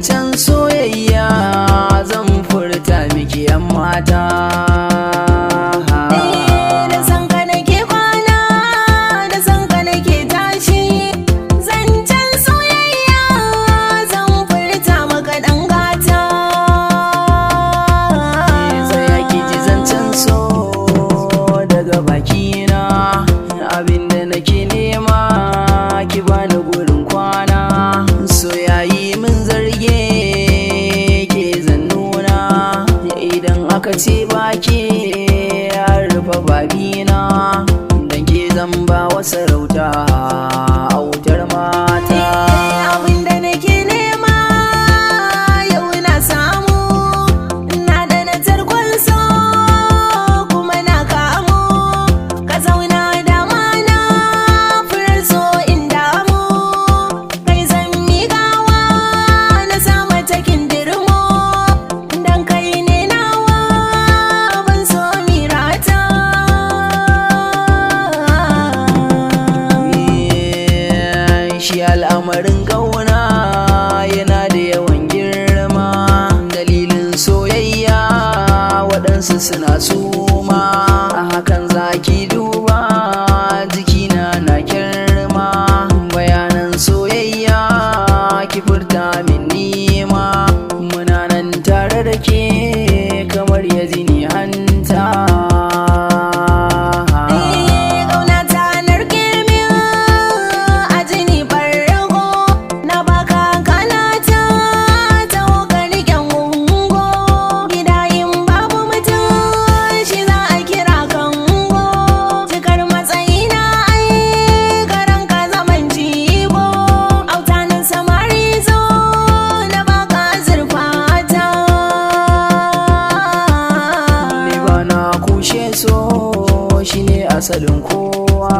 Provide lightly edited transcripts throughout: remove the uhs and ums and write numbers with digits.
zancen soyayya zan furta miki yan mata. Da san ka nake kwana, da san ka nake tashi, zancen soyayya zan furta maka dan gata. Tsaya ki ji zancen so daga bakina, abinda nake nema ki bani gurin kwana. Soyayi min zarge ke zannuna, idan aka ce baki an rufe babina, dan ke zan ba wa sarauta a wutar mata. Abinda nake nema yau na samu, na da na tarkon so kuma na kamo, ka zauna da mana furar so in damu, kai zan miƙawa na sama takin dirmo, dan kai ne nawa ban so mirata. Shi al'amarin ƙauna yana da yawan girma, dalilin soyayya waɗansu suna suma, a hakan zaki duba jikina na kirma, bayanan soyayya ki furta min nima, muna nan tare da ke kamar ya jini hanta. Ƙaunata narke min a jini ɓarrago, na baka kalata ta ka riƙen ungo, gida in babu mutum shi za a kira kango, cikar matsayina ai karan ka zaman jigo, autanin samari zo na baka zurfata. Ni ba na kushe so shi ne asalin kowa.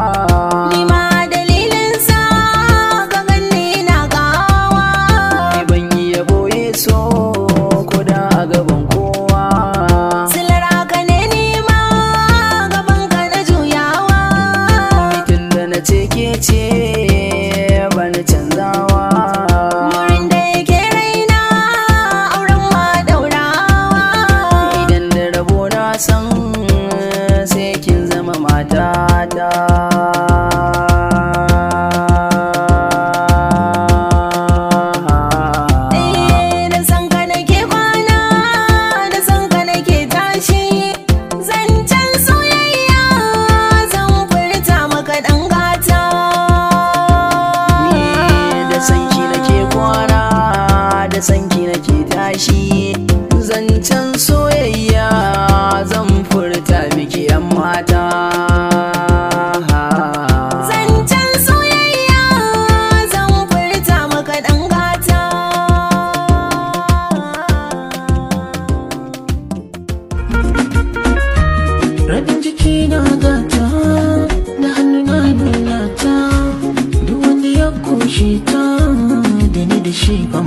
Ni ma dalilin sa ka ganni na gawa, Ni ban iya boye so ko da a gaban kowa. silar haka ne ni ma gaban ka na juyawa, Tun da na ce ke ce ba na canzawa. wurin da yake raina auren ma daurawa. Idan da rabo na san sai kin zama matata. Da san ka nake kwana, da san ka nake tashi, zancen soyayya zan furta maka dan gata. Da sanki nake kwana, da sanki nake tashi, zancen soyayya zan furta miki yan mata. Zancen soyayya zan furta maka dan gata. Rabin jiki na gata, da hannu na nuna ta, duk wanda ya kushe ta da ni da shi ba